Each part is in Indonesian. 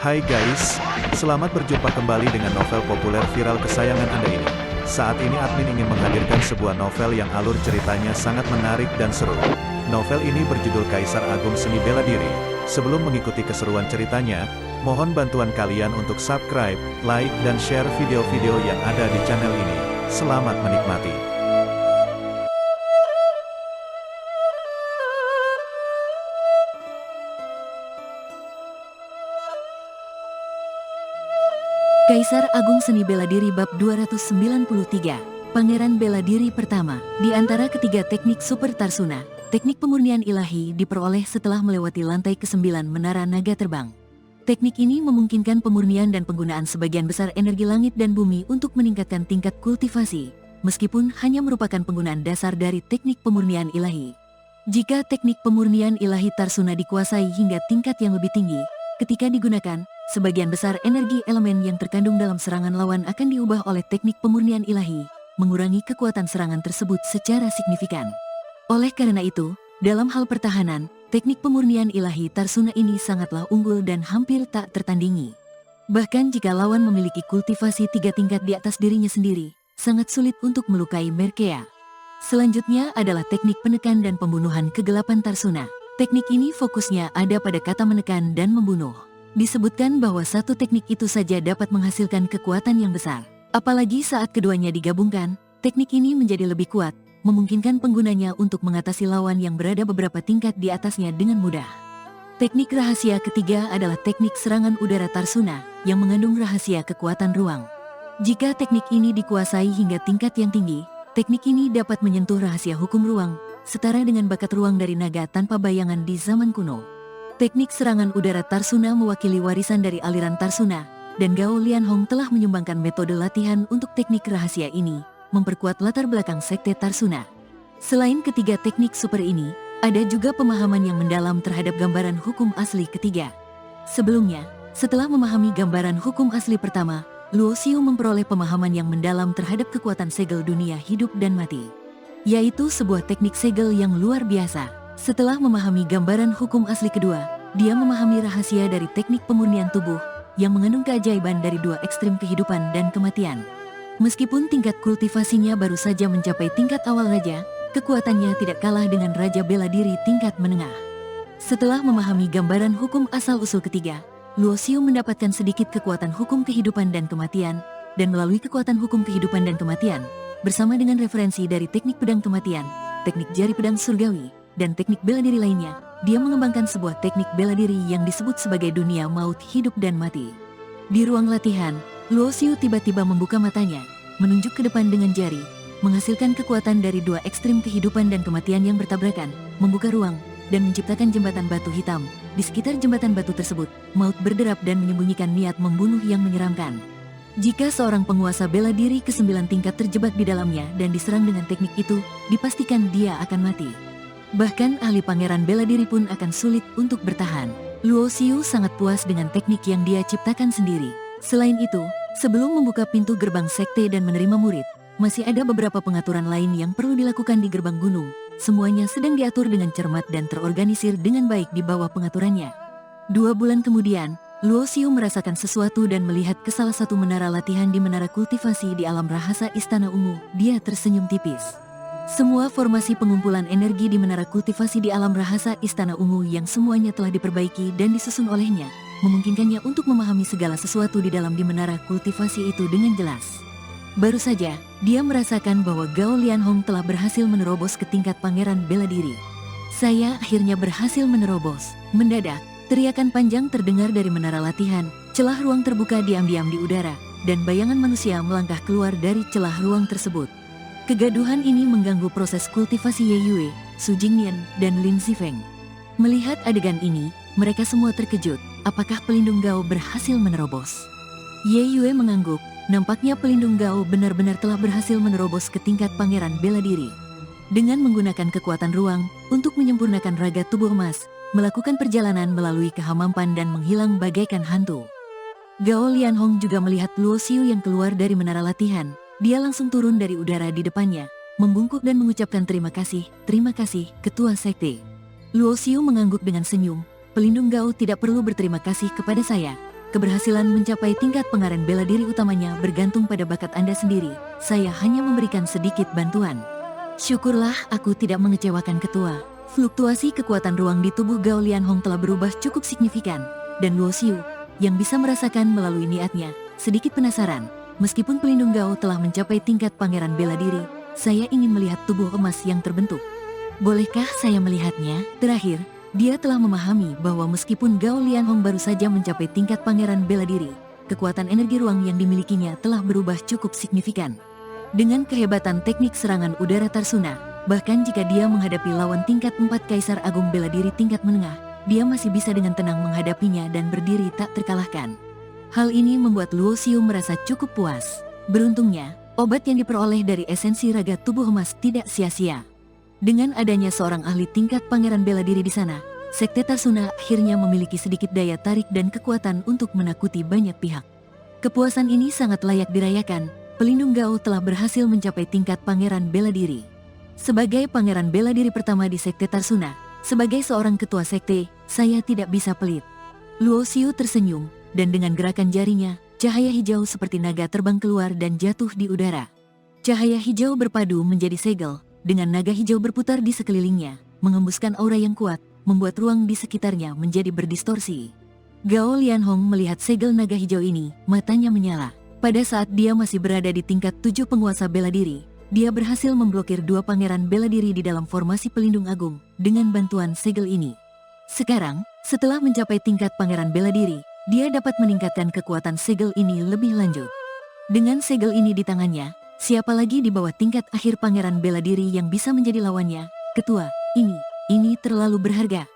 Hai guys, selamat berjumpa kembali dengan novel populer viral kesayangan Anda ini. Saat ini admin ingin menghadirkan sebuah novel yang alur ceritanya sangat menarik dan seru. Novel ini berjudul Kaisar Agung Seni Bela Diri. Sebelum mengikuti keseruan ceritanya, mohon bantuan kalian untuk subscribe, like, dan share video-video yang ada di channel ini. Selamat menikmati. Kaisar Agung Seni Bela Diri Bab 293, Pangeran Bela Diri Pertama. Di antara ketiga teknik Super Tarsuna, teknik pemurnian ilahi diperoleh setelah melewati lantai ke-9 Menara Naga Terbang. Teknik ini memungkinkan pemurnian dan penggunaan sebagian besar energi langit dan bumi untuk meningkatkan tingkat kultivasi, meskipun hanya merupakan penggunaan dasar dari teknik pemurnian ilahi. Jika teknik pemurnian ilahi Tarsuna dikuasai hingga tingkat yang lebih tinggi, ketika digunakan, sebagian besar energi elemen yang terkandung dalam serangan lawan akan diubah oleh teknik pemurnian ilahi, mengurangi kekuatan serangan tersebut secara signifikan. Oleh karena itu, dalam hal pertahanan, teknik pemurnian ilahi Tarsuna ini sangatlah unggul dan hampir tak tertandingi. Bahkan jika lawan memiliki kultivasi 3 tingkat di atas dirinya sendiri, sangat sulit untuk melukai Merkea. Selanjutnya adalah teknik penekan dan pembunuhan kegelapan Tarsuna. Teknik ini fokusnya ada pada kata menekan dan membunuh. Disebutkan bahwa satu teknik itu saja dapat menghasilkan kekuatan yang besar. Apalagi saat keduanya digabungkan, teknik ini menjadi lebih kuat, memungkinkan penggunanya untuk mengatasi lawan yang berada beberapa tingkat di atasnya dengan mudah. Teknik rahasia ketiga adalah teknik serangan udara Tarsuna, yang mengandung rahasia kekuatan ruang. Jika teknik ini dikuasai hingga tingkat yang tinggi, teknik ini dapat menyentuh rahasia hukum ruang, setara dengan bakat ruang dari naga tanpa bayangan di zaman kuno. Teknik serangan udara Tarsuna mewakili warisan dari aliran Tarsuna, dan Gao Lianhong telah menyumbangkan metode latihan untuk teknik rahasia ini, memperkuat latar belakang sekte Tarsuna. Selain ketiga teknik super ini, ada juga pemahaman yang mendalam terhadap gambaran hukum asli ketiga. Sebelumnya, setelah memahami gambaran hukum asli pertama, Luo Xiu memperoleh pemahaman yang mendalam terhadap kekuatan segel dunia hidup dan mati, yaitu sebuah teknik segel yang luar biasa. Setelah memahami gambaran hukum asli kedua, dia memahami rahasia dari teknik pemurnian tubuh yang mengandung keajaiban dari dua ekstrim kehidupan dan kematian. Meskipun tingkat kultivasinya baru saja mencapai tingkat awal raja, kekuatannya tidak kalah dengan raja bela diri tingkat menengah. Setelah memahami gambaran hukum asal-usul ketiga, Luo Xiu mendapatkan sedikit kekuatan hukum kehidupan dan kematian, dan melalui kekuatan hukum kehidupan dan kematian, bersama dengan referensi dari teknik pedang kematian, teknik jari pedang surgawi, dan teknik bela diri lainnya, dia mengembangkan sebuah teknik bela diri yang disebut sebagai dunia maut hidup dan mati. Di ruang latihan, Luo Xiu tiba-tiba membuka matanya, menunjuk ke depan dengan jari, menghasilkan kekuatan dari dua ekstrim kehidupan dan kematian yang bertabrakan, membuka ruang, dan menciptakan jembatan batu hitam. Di sekitar jembatan batu tersebut, maut berderap dan menyembunyikan niat membunuh yang menyeramkan. Jika seorang penguasa bela diri ke-9 tingkat terjebak di dalamnya dan diserang dengan teknik itu, dipastikan dia akan mati. Bahkan ahli pangeran bela diri pun akan sulit untuk bertahan. Luo Xiu sangat puas dengan teknik yang dia ciptakan sendiri. Selain itu, sebelum membuka pintu gerbang sekte dan menerima murid, masih ada beberapa pengaturan lain yang perlu dilakukan di gerbang gunung. Semuanya sedang diatur dengan cermat dan terorganisir dengan baik di bawah pengaturannya. 2 bulan kemudian, Luo Xiu merasakan sesuatu dan melihat ke salah satu menara latihan di menara kultivasi di alam rahasa Istana Ungu. Dia tersenyum tipis. Semua formasi pengumpulan energi di menara kultivasi di alam rahasa Istana Ungu yang semuanya telah diperbaiki dan disusun olehnya, memungkinkannya untuk memahami segala sesuatu di dalam di menara kultivasi itu dengan jelas. Baru saja, dia merasakan bahwa Gao Lianhong telah berhasil menerobos ke tingkat pangeran bela diri. Saya akhirnya berhasil menerobos. Mendadak, teriakan panjang terdengar dari menara latihan, celah ruang terbuka diam-diam di udara, dan bayangan manusia melangkah keluar dari celah ruang tersebut. Kegaduhan ini mengganggu proses kultivasi Ye Yue, Su Jingnian, dan Lin Zifeng. Melihat adegan ini, mereka semua terkejut. Apakah pelindung Gao berhasil menerobos? Ye Yue mengangguk. Nampaknya pelindung Gao benar-benar telah berhasil menerobos ke tingkat pangeran bela diri. Dengan menggunakan kekuatan ruang untuk menyempurnakan raga tubuh emas, melakukan perjalanan melalui kehamampan dan menghilang bagaikan hantu. Gao Lianhong juga melihat Luo Xiu yang keluar dari menara latihan. Dia langsung turun dari udara di depannya, membungkuk dan mengucapkan terima kasih, Ketua Sekte. Luo Xiu mengangguk dengan senyum. Pelindung Gao tidak perlu berterima kasih kepada saya. keberhasilan mencapai tingkat pengaren bela diri utamanya bergantung pada bakat Anda sendiri. Saya hanya memberikan sedikit bantuan. Syukurlah aku tidak mengecewakan ketua. Fluktuasi kekuatan ruang di tubuh Gao Lianhong telah berubah cukup signifikan, dan Luo Xiu, yang bisa merasakan melalui niatnya, sedikit penasaran. Meskipun pelindung Gao telah mencapai tingkat pangeran bela diri, saya ingin melihat tubuh emas yang terbentuk. Bolehkah saya melihatnya? Terakhir, dia telah memahami bahwa meskipun Gao Lianhong baru saja mencapai tingkat pangeran bela diri, kekuatan energi ruang yang dimilikinya telah berubah cukup signifikan. Dengan kehebatan teknik serangan udara Tarsuna, bahkan jika dia menghadapi lawan tingkat 4 Kaisar Agung bela diri tingkat menengah, dia masih bisa dengan tenang menghadapinya dan berdiri tak terkalahkan. Hal ini membuat Luo Xiu merasa cukup puas. Beruntungnya, obat yang diperoleh dari esensi raga tubuh emas tidak sia-sia. Dengan adanya seorang ahli tingkat pangeran bela diri di sana, Sekte Tarsuna akhirnya memiliki sedikit daya tarik dan kekuatan untuk menakuti banyak pihak. Kepuasan ini sangat layak dirayakan. Pelindung Gao telah berhasil mencapai tingkat pangeran bela diri. Sebagai pangeran bela diri pertama di Sekte Tarsuna, sebagai seorang ketua sekte, saya tidak bisa pelit. Luo Xiu tersenyum, dan dengan gerakan jarinya, cahaya hijau seperti naga terbang keluar dan jatuh di udara. Cahaya hijau berpadu menjadi segel, dengan naga hijau berputar di sekelilingnya, mengembuskan aura yang kuat, membuat ruang di sekitarnya menjadi berdistorsi. Gao Lianhong melihat segel naga hijau ini, matanya menyala. Pada saat dia masih berada di tingkat 7 penguasa bela diri, dia berhasil memblokir 2 pangeran bela diri di dalam formasi pelindung agung dengan bantuan segel ini. Sekarang, setelah mencapai tingkat pangeran bela diri, dia dapat meningkatkan kekuatan segel ini lebih lanjut. Dengan segel ini di tangannya, siapa lagi di bawah tingkat akhir pangeran bela diri yang bisa menjadi lawannya? Ketua, ini terlalu berharga.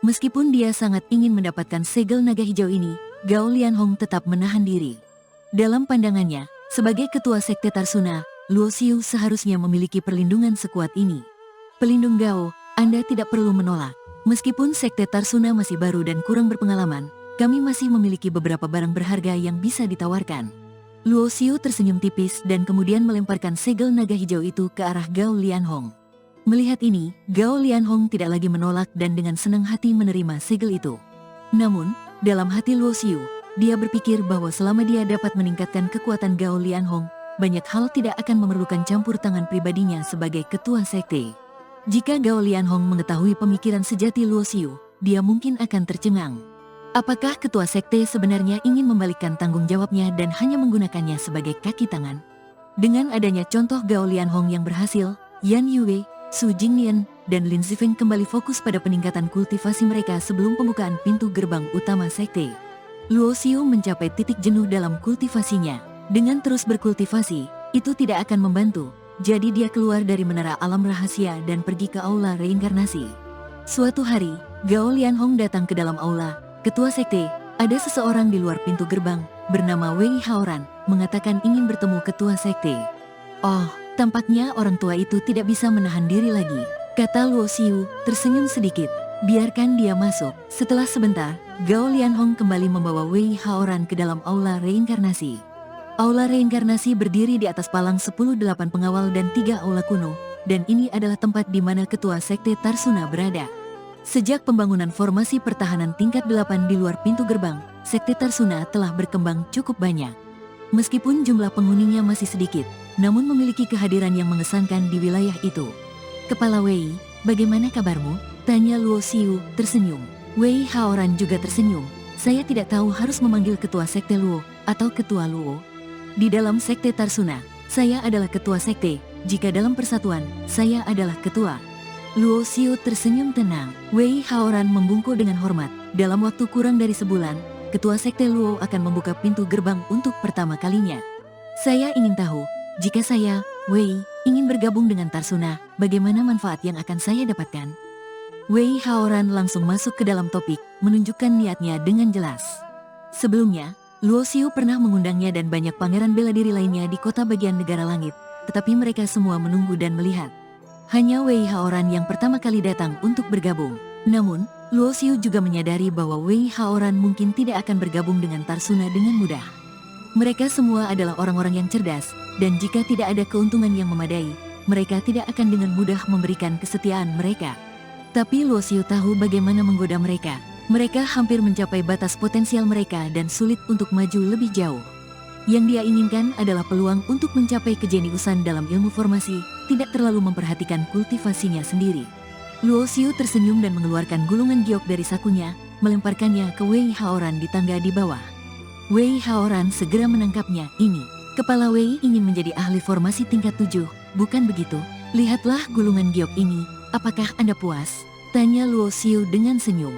Meskipun dia sangat ingin mendapatkan segel naga hijau ini, Gao Lianhong tetap menahan diri. Dalam pandangannya, sebagai ketua Sekte Tarsuna, Luo Xiu seharusnya memiliki perlindungan sekuat ini. Pelindung Gao, Anda tidak perlu menolak. Meskipun Sekte Tarsuna masih baru dan kurang berpengalaman, kami masih memiliki beberapa barang berharga yang bisa ditawarkan. Luo Xiu tersenyum tipis dan kemudian melemparkan segel naga hijau itu ke arah Gao Lianhong. Melihat ini, Gao Lianhong tidak lagi menolak dan dengan senang hati menerima segel itu. Namun, dalam hati Luo Xiu, dia berpikir bahwa selama dia dapat meningkatkan kekuatan Gao Lianhong, banyak hal tidak akan memerlukan campur tangan pribadinya sebagai ketua sekte. Jika Gao Lianhong mengetahui pemikiran sejati Luo Xiu, dia mungkin akan tercengang. Apakah ketua sekte sebenarnya ingin membalikkan tanggung jawabnya dan hanya menggunakannya sebagai kaki tangan? Dengan adanya contoh Gao Lianhong yang berhasil, Yan Yue, Su Jingnian, dan Lin Zifeng kembali fokus pada peningkatan kultivasi mereka sebelum pembukaan pintu gerbang utama sekte. Luo Xiu mencapai titik jenuh dalam kultivasinya. Dengan terus berkultivasi, itu tidak akan membantu, jadi dia keluar dari menara alam rahasia dan pergi ke aula reinkarnasi. Suatu hari, Gao Lianhong datang ke dalam aula. Ketua sekte, ada seseorang di luar pintu gerbang, bernama Wei Haoran, mengatakan ingin bertemu ketua sekte. Oh, tampaknya orang tua itu tidak bisa menahan diri lagi, kata Luo Xiu, tersenyum sedikit. Biarkan dia masuk. Setelah sebentar, Gao Lianhong kembali membawa Wei Haoran ke dalam aula reinkarnasi. Aula reinkarnasi berdiri di atas palang 10-8 pengawal dan 3 aula kuno, dan ini adalah tempat di mana ketua sekte Tarsuna berada. Sejak pembangunan formasi pertahanan tingkat 8 di luar pintu gerbang, Sekte Tarsuna telah berkembang cukup banyak. Meskipun jumlah penghuninya masih sedikit, namun memiliki kehadiran yang mengesankan di wilayah itu. Kepala Wei, bagaimana kabarmu? Tanya Luo Xiu, tersenyum. Wei Haoran juga tersenyum. Saya tidak tahu harus memanggil ketua sekte Luo atau ketua Luo. Di dalam Sekte Tarsuna, saya adalah ketua sekte. Jika dalam persatuan, saya adalah ketua. Luo Xiu tersenyum tenang. Wei Haoran membungkuk dengan hormat. Dalam waktu kurang dari sebulan, ketua sekte Luo akan membuka pintu gerbang untuk pertama kalinya. Saya ingin tahu, jika saya, Wei, ingin bergabung dengan Tarsuna, bagaimana manfaat yang akan saya dapatkan? Wei Haoran langsung masuk ke dalam topik, menunjukkan niatnya dengan jelas. Sebelumnya, Luo Xiu pernah mengundangnya dan banyak pangeran bela diri lainnya di kota bagian negara langit, tetapi mereka semua menunggu dan melihat. Hanya Wei Haoran yang pertama kali datang untuk bergabung. Namun, Luo Xiu juga menyadari bahwa Wei Haoran mungkin tidak akan bergabung dengan Tarsuna dengan mudah. Mereka semua adalah orang-orang yang cerdas, dan jika tidak ada keuntungan yang memadai, mereka tidak akan dengan mudah memberikan kesetiaan mereka. Tapi Luo Xiu tahu bagaimana menggoda mereka. Mereka hampir mencapai batas potensial mereka dan sulit untuk maju lebih jauh. Yang dia inginkan adalah peluang untuk mencapai kejeniusan dalam ilmu formasi, tidak terlalu memperhatikan kultivasinya sendiri. Luo Xiu tersenyum dan mengeluarkan gulungan giok dari sakunya, melemparkannya ke Wei Haoran di tangga di bawah. Wei Haoran segera menangkapnya. Ini, kepala Wei ingin menjadi ahli formasi tingkat 7, bukan begitu? Lihatlah gulungan giok ini, apakah Anda puas? Tanya Luo Xiu dengan senyum.